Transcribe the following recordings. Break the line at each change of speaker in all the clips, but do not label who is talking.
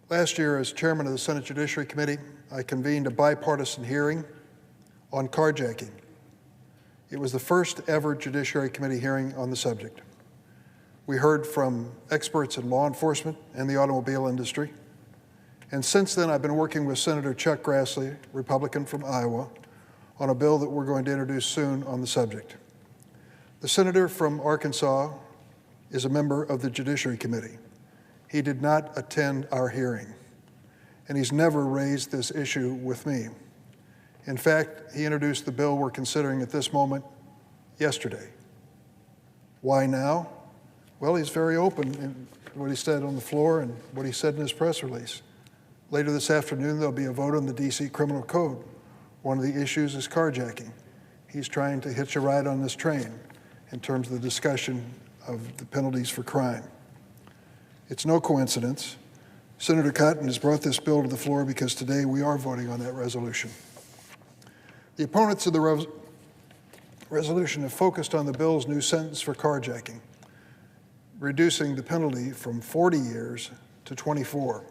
Last year, as chairman of the Senate Judiciary Committee, I convened a bipartisan hearing on carjacking. It was the first ever Judiciary Committee hearing on the subject. We heard from experts in law enforcement and the automobile industry. And since then, I've been working with Senator Chuck Grassley, Republican from Iowa, on a bill that we're going to introduce soon on the subject. The senator from Arkansas is a member of the Judiciary Committee. He did not attend our hearing, and he's never raised this issue with me. In fact, he introduced the bill we're considering at this moment yesterday. Why now? Well, he's very open in what he said on the floor and what he said in his press release. Later this afternoon, there'll be a vote on the D.C. Criminal Code. One of the issues is carjacking. He's trying to hitch a ride on this train in terms of the discussion of the penalties for crime. It's no coincidence. Senator Cotton has brought this bill to the floor because today we are voting on that resolution. The opponents of the resolution have focused on the bill's new sentence for carjacking, reducing the penalty from 40 years to 24,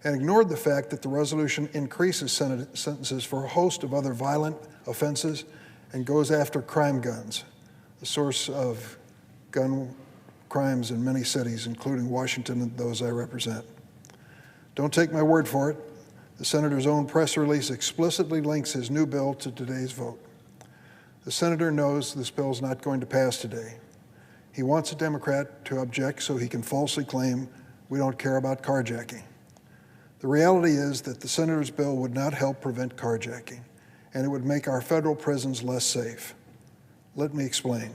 and ignored the fact that the resolution increases sentences for a host of other violent offenses and goes after crime guns, the source of gun crimes in many cities, including Washington and those I represent. Don't take my word for it. The senator's own press release explicitly links his new bill to today's vote. The senator knows this bill is not going to pass today. He wants a Democrat to object so he can falsely claim we don't care about carjacking. The reality is that the senator's bill would not help prevent carjacking, and it would make our federal prisons less safe. Let me explain.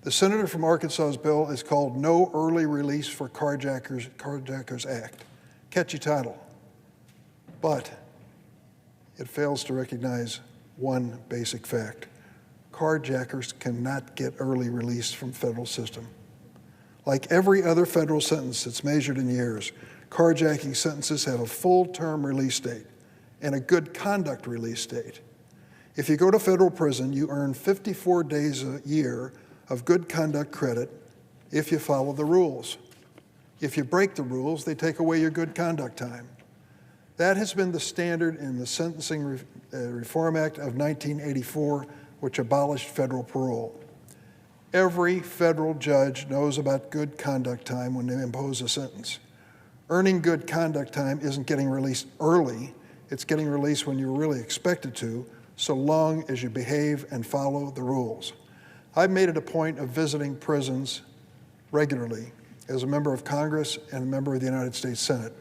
The senator from Arkansas's bill is called No Early Release for Carjackers Act. Catchy title, but it fails to recognize one basic fact. Carjackers cannot get early release from federal system. Like every other federal sentence that's measured in years, carjacking sentences have a full-term release date and a good conduct release date. If you go to federal prison, you earn 54 days a year of good conduct credit if you follow the rules. If you break the rules, they take away your good conduct time. That has been the standard in the Sentencing Reform Act of 1984, which abolished federal parole. Every federal judge knows about good conduct time when they impose a sentence. Earning good conduct time isn't getting released early, it's getting released when you're really expected to, so long as you behave and follow the rules. I've made it a point of visiting prisons regularly as a member of Congress and a member of the United States Senate.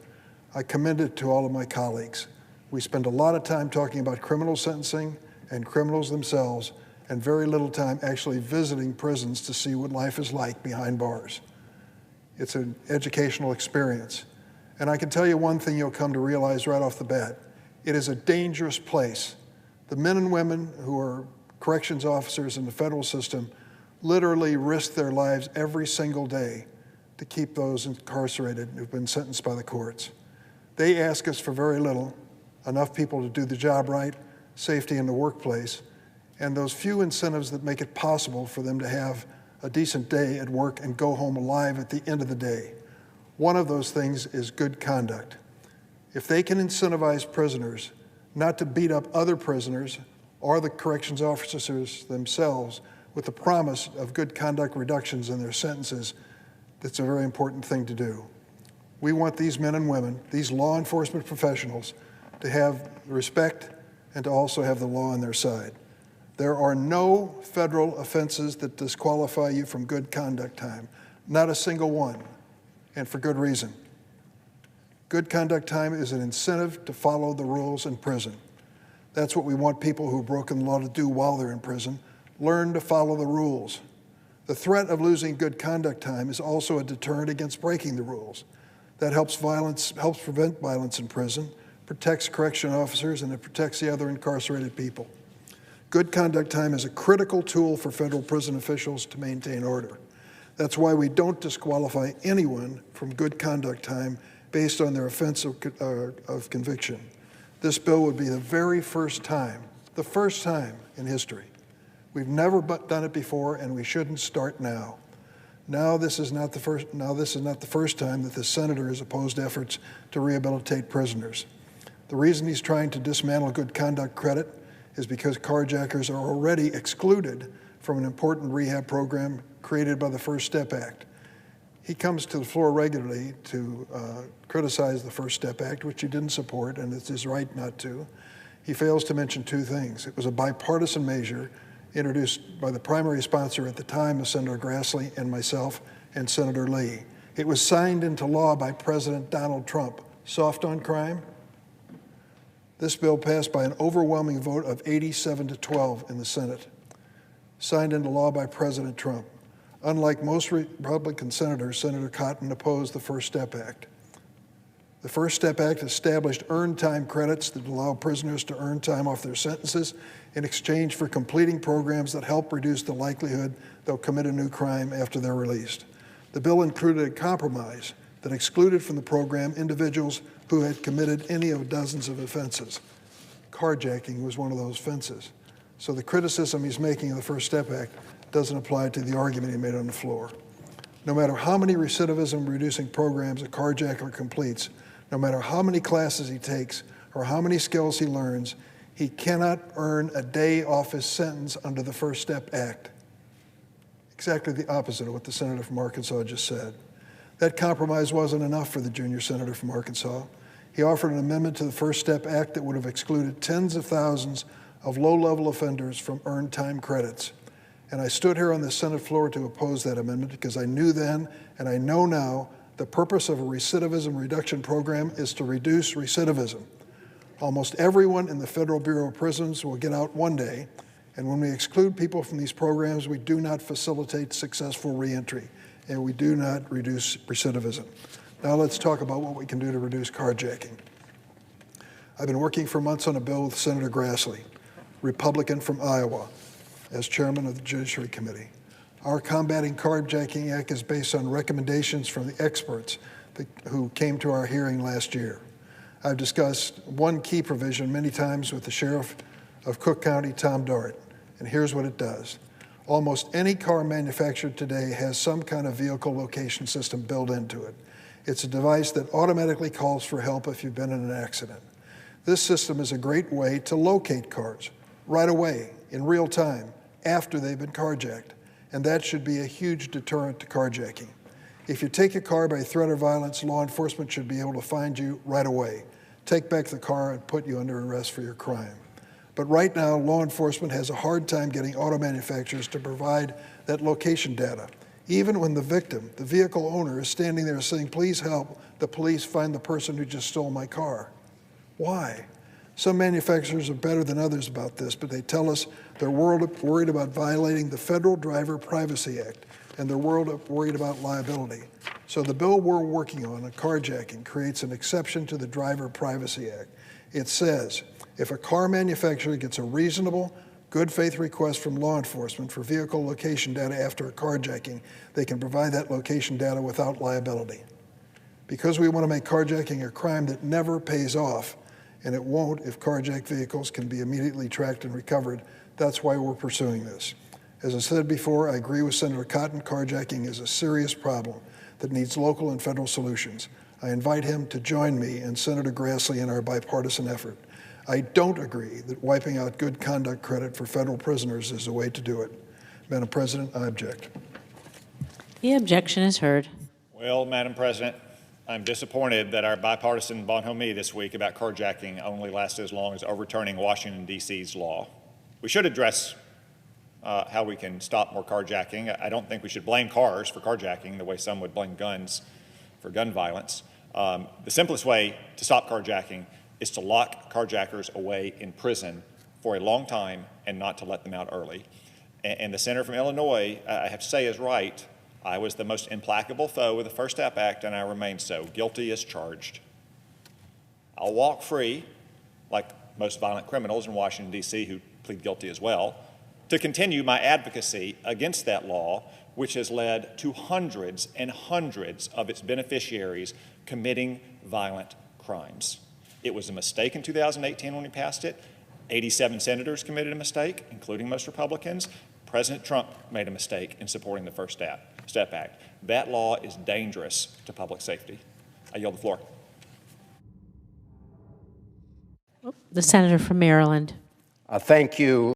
I commend it to all of my colleagues. We spend a lot of time talking about criminal sentencing and criminals themselves, and very little time actually visiting prisons to see what life is like behind bars. It's an educational experience. And I can tell you one thing you'll come to realize right off the bat. It is a dangerous place. The men and women who are corrections officers in the federal system literally risk their lives every single day to keep those incarcerated who've been sentenced by the courts. They ask us for very little, enough people to do the job right, safety in the workplace, and those few incentives that make it possible for them to have a decent day at work and go home alive at the end of the day. One of those things is good conduct. If they can incentivize prisoners not to beat up other prisoners or the corrections officers themselves with the promise of good conduct reductions in their sentences, that's a very important thing to do. We want these men and women, these law enforcement professionals, to have respect and to also have the law on their side. There are no federal offenses that disqualify you from good conduct time, not a single one, and for good reason. Good conduct time is an incentive to follow the rules in prison. That's what we want people who've broken the law to do while they're in prison. Learn to follow the rules. The threat of losing good conduct time is also a deterrent against breaking the rules. That helps prevent violence in prison, protects correction officers, and it protects the other incarcerated people. Good conduct time is a critical tool for federal prison officials to maintain order. That's why we don't disqualify anyone from good conduct time based on their offense of conviction. This bill would be the very first time in history. We've never done it before, and we shouldn't start now. This is not the first time that the senator has opposed efforts to rehabilitate prisoners. The reason he's trying to dismantle good conduct credit is because carjackers are already excluded from an important rehab program created by the First Step Act. He comes to the floor regularly to criticize the First Step Act, which he didn't support, and it's his right not to. He fails to mention two things. It was a bipartisan measure introduced by the primary sponsor at the time of Senator Grassley and myself and Senator Lee. It was signed into law by President Donald Trump. Soft on crime? This bill passed by an overwhelming vote of 87 to 12 in the Senate. Signed into law by President Trump. Unlike most Republican senators, Senator Cotton opposed the First Step Act. The First Step Act established earned time credits that allow prisoners to earn time off their sentences in exchange for completing programs that help reduce the likelihood they'll commit a new crime after they're released. The bill included a compromise that excluded from the program individuals who had committed any of dozens of offenses. Carjacking was one of those offenses. So the criticism he's making of the First Step Act doesn't apply to the argument he made on the floor. No matter how many recidivism-reducing programs a carjacker completes, no matter how many classes he takes or how many skills he learns, he cannot earn a day off his sentence under the First Step Act. Exactly the opposite of what the senator from Arkansas just said. That compromise wasn't enough for the junior senator from Arkansas. He offered an amendment to the First Step Act that would have excluded tens of thousands of low-level offenders from earned time credits. And I stood here on the Senate floor to oppose that amendment because I knew then, and I know now, the purpose of a recidivism reduction program is to reduce recidivism. Almost everyone in the Federal Bureau of Prisons will get out one day, and when we exclude people from these programs, we do not facilitate successful reentry, and we do not reduce recidivism. Now let's talk about what we can do to reduce carjacking. I've been working for months on a bill with Senator Grassley, Republican from Iowa, as chairman of the Judiciary Committee. Our Combating Carjacking Act is based on recommendations from the experts who came to our hearing last year. I've discussed one key provision many times with the Sheriff of Cook County, Tom Dart, and here's what it does. Almost any car manufactured today has some kind of vehicle location system built into it. It's a device that automatically calls for help if you've been in an accident. This system is a great way to locate cars right away, in real time, after they've been carjacked, and that should be a huge deterrent to carjacking. If you take a car by threat or violence, law enforcement should be able to find you right away, take back the car, and put you under arrest for your crime. But right now, law enforcement has a hard time getting auto manufacturers to provide that location data. Even when the victim, the vehicle owner, is standing there saying, "Please help the police find the person who just stole my car." Why? Some manufacturers are better than others about this, but they tell us they're worried about violating the Federal Driver Privacy Act, and they're worried about liability. So the bill we're working on carjacking, creates an exception to the Driver Privacy Act. It says, if a car manufacturer gets a reasonable, good faith request from law enforcement for vehicle location data after a carjacking, they can provide that location data without liability. Because we want to make carjacking a crime that never pays off, and it won't if carjacked vehicles can be immediately tracked and recovered, that's why we're pursuing this. As I said before, I agree with Senator Cotton, carjacking is a serious problem that needs local and federal solutions. I invite him to join me and Senator Grassley in our bipartisan effort. I don't agree that wiping out good conduct credit for federal prisoners is the way to do it. Madam President, I object.
The objection is heard.
Well, Madam President, I'm disappointed that our bipartisan bonhomie this week about carjacking only lasted as long as overturning Washington, D.C.'s law. We should address how we can stop more carjacking. I don't think we should blame cars for carjacking the way some would blame guns for gun violence. The simplest way to stop carjacking is to lock carjackers away in prison for a long time and not to let them out early. And the senator from Illinois, I have to say, is right. I was the most implacable foe of the First Step Act, and I remain so. Guilty as charged. I'll walk free, like most violent criminals in Washington, D.C., who plead guilty as well, to continue my advocacy against that law, which has led to hundreds and hundreds of its beneficiaries committing violent crimes. It was a mistake in 2018 when we passed it. 87 senators committed a mistake, including most Republicans. President Trump made a mistake in supporting the First Step. Step Act. That law is dangerous to public safety. I yield the floor.
The senator from Maryland.
Thank you,